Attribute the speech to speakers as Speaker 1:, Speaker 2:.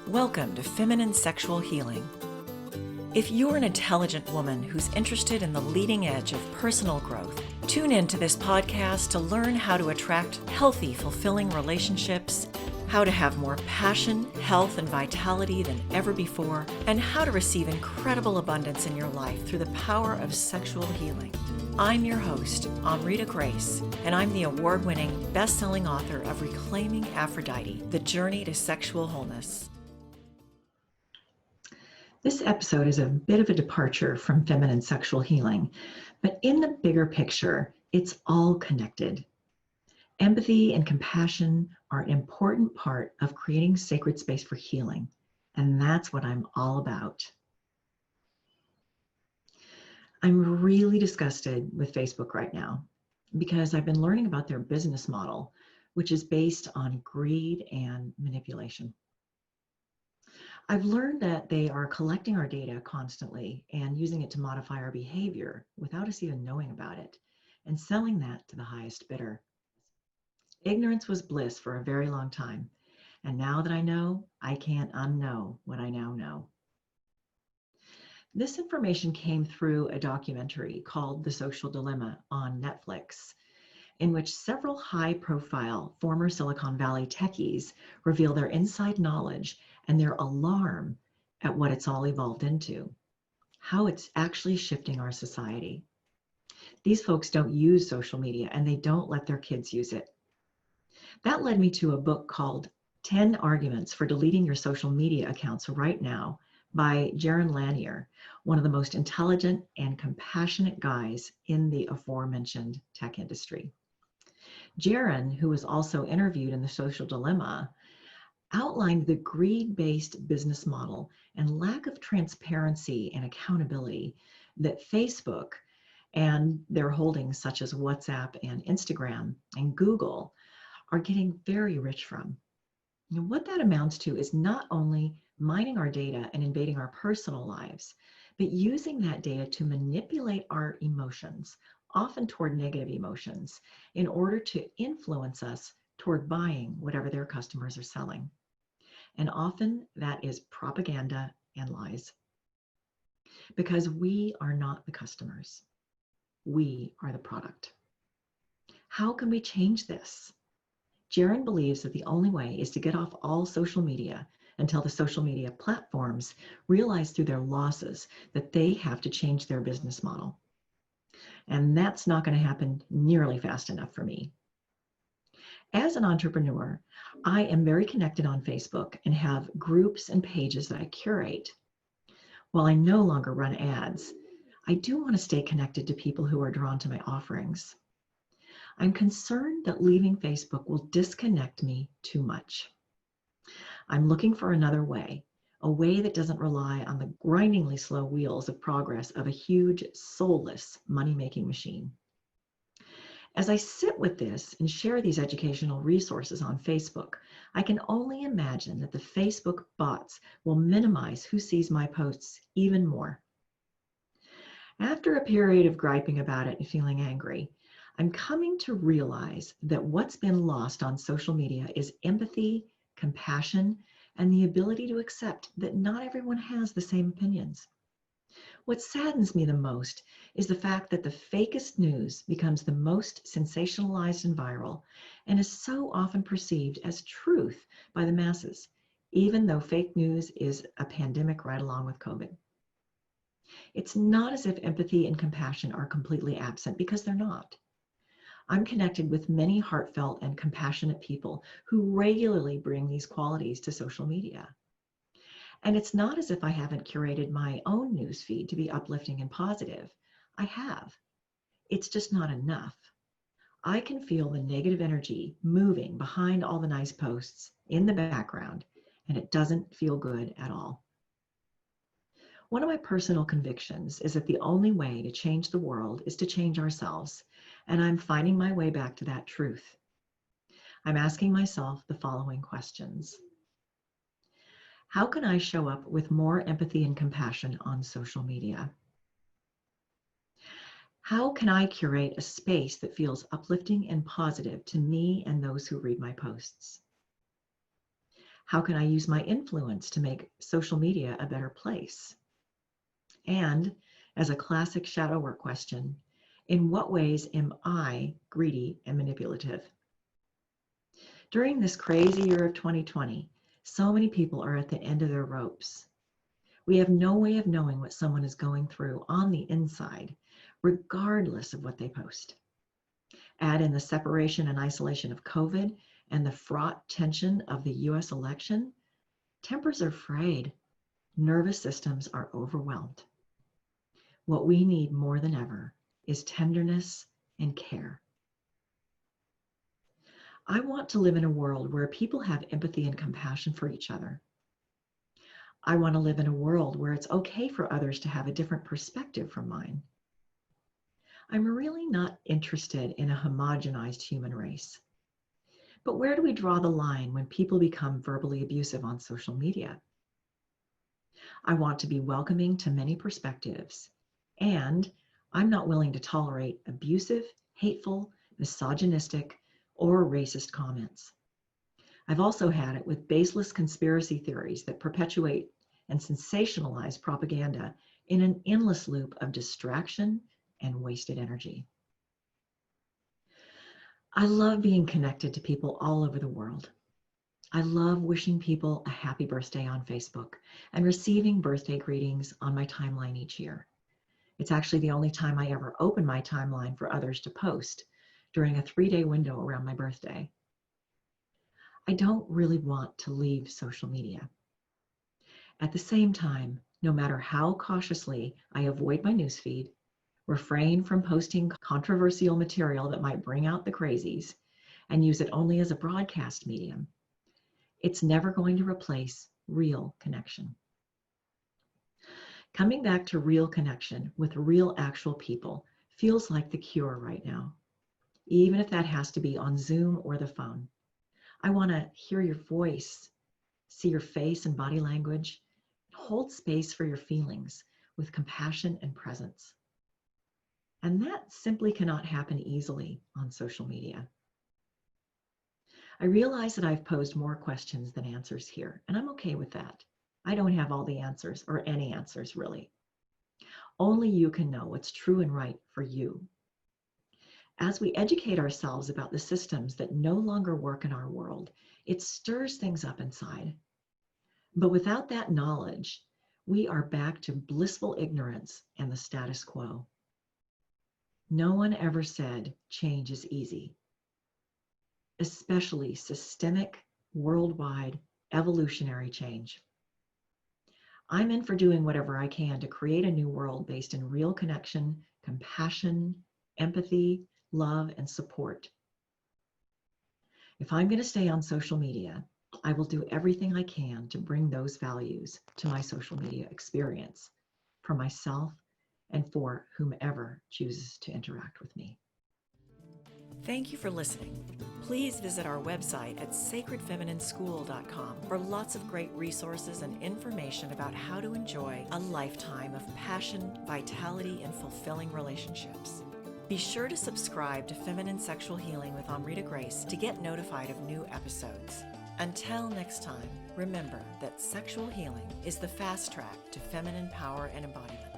Speaker 1: Welcome to Feminine Sexual Healing. If you're an intelligent woman who's interested in the leading edge of personal growth, tune in to this podcast to learn how to attract healthy, fulfilling relationships, how to have more passion, health, and vitality than ever before, and how to receive incredible abundance in your life through the power of sexual healing. I'm your host, Amrita Grace, and I'm the award-winning, best-selling author of Reclaiming Aphrodite, The Journey to Sexual Wholeness. This episode is a bit of a departure from feminine sexual healing, but in the bigger picture, it's all connected. Empathy and compassion are an important part of creating sacred space for healing, and that's what I'm all about. I'm really disgusted with Facebook right now because I've been learning about their business model, which is based on greed and manipulation. I've learned that they are collecting our data constantly and using it to modify our behavior without us even knowing about it, and selling that to the highest bidder. Ignorance was bliss for a very long time, and now that I know, I can't unknow what I now know. This information came through a documentary called The Social Dilemma on Netflix, in which several high-profile former Silicon Valley techies reveal their inside knowledge and their alarm at what it's all evolved into, how it's actually shifting our society. These folks don't use social media and they don't let their kids use it. That led me to a book called 10 Arguments for Deleting Your Social Media Accounts Right Now by Jaron Lanier, one of the most intelligent and compassionate guys in the aforementioned tech industry. Jaron, who was also interviewed in The Social Dilemma, outlined the greed-based business model and lack of transparency and accountability that Facebook and their holdings such as WhatsApp and Instagram and Google are getting very rich from. And what that amounts to is not only mining our data and invading our personal lives, but using that data to manipulate our emotions, often toward negative emotions, in order to influence us toward buying whatever their customers are selling. And often that is propaganda and lies. Because we are not the customers. We are the product. How can we change this? Jaron believes that the only way is to get off all social media until the social media platforms realize through their losses that they have to change their business model. And that's not going to happen nearly fast enough for me. As an entrepreneur, I am very connected on Facebook and have groups and pages that I curate. While I no longer run ads, I do want to stay connected to people who are drawn to my offerings. I'm concerned that leaving Facebook will disconnect me too much. I'm looking for another way, a way that doesn't rely on the grindingly slow wheels of progress of a huge, soulless money-making machine. As I sit with this and share these educational resources on Facebook, I can only imagine that the Facebook bots will minimize who sees my posts even more. After a period of griping about it and feeling angry, I'm coming to realize that what's been lost on social media is empathy, compassion, and the ability to accept that not everyone has the same opinions. What saddens me the most is the fact that the fakest news becomes the most sensationalized and viral and is so often perceived as truth by the masses, even though fake news is a pandemic right along with COVID. It's not as if empathy and compassion are completely absent, because they're not. I'm connected with many heartfelt and compassionate people who regularly bring these qualities to social media. And it's not as if I haven't curated my own newsfeed to be uplifting and positive. I have. It's just not enough. I can feel the negative energy moving behind all the nice posts in the background, and it doesn't feel good at all. One of my personal convictions is that the only way to change the world is to change ourselves, and I'm finding my way back to that truth. I'm asking myself the following questions. How can I show up with more empathy and compassion on social media? How can I curate a space that feels uplifting and positive to me and those who read my posts? How can I use my influence to make social media a better place? And as a classic shadow work question, in what ways am I greedy and manipulative? During this crazy year of 2020, so many people are at the end of their ropes. We have no way of knowing what someone is going through on the inside, regardless of what they post. Add in the separation and isolation of COVID and the fraught tension of the US election, tempers are frayed, nervous systems are overwhelmed. What we need more than ever is tenderness and care. I want to live in a world where people have empathy and compassion for each other. I want to live in a world where it's okay for others to have a different perspective from mine. I'm really not interested in a homogenized human race. But where do we draw the line when people become verbally abusive on social media? I want to be welcoming to many perspectives, and I'm not willing to tolerate abusive, hateful, misogynistic, or racist comments. I've also had it with baseless conspiracy theories that perpetuate and sensationalize propaganda in an endless loop of distraction and wasted energy. I love being connected to people all over the world. I love wishing people a happy birthday on Facebook and receiving birthday greetings on my timeline each year. It's actually the only time I ever open my timeline for others to post during a 3-day window around my birthday. I don't really want to leave social media. At the same time, no matter how cautiously I avoid my newsfeed, refrain from posting controversial material that might bring out the crazies, and use it only as a broadcast medium, it's never going to replace real connection. Coming back to real connection with real actual people feels like the cure right now, even if that has to be on Zoom or the phone. I want to hear your voice, see your face and body language, hold space for your feelings with compassion and presence. And that simply cannot happen easily on social media. I realize that I've posed more questions than answers here, and I'm okay with that. I don't have all the answers, or any answers really. Only you can know what's true and right for you. As we educate ourselves about the systems that no longer work in our world, it stirs things up inside. But without that knowledge, we are back to blissful ignorance and the status quo. No one ever said change is easy, especially systemic, worldwide, evolutionary change. I'm in for doing whatever I can to create a new world based in real connection, compassion, empathy, love, and support. If I'm going to stay on social media, I will do everything I can to bring those values to my social media experience for myself and for whomever chooses to interact with me.
Speaker 2: Thank you for listening. Please visit our website at sacredfeminineschool.com for lots of great resources and information about how to enjoy a lifetime of passion, vitality, and fulfilling relationships. Be sure to subscribe to Feminine Sexual Healing with Amrita Grace to get notified of new episodes. Until next time, remember that sexual healing is the fast track to feminine power and embodiment.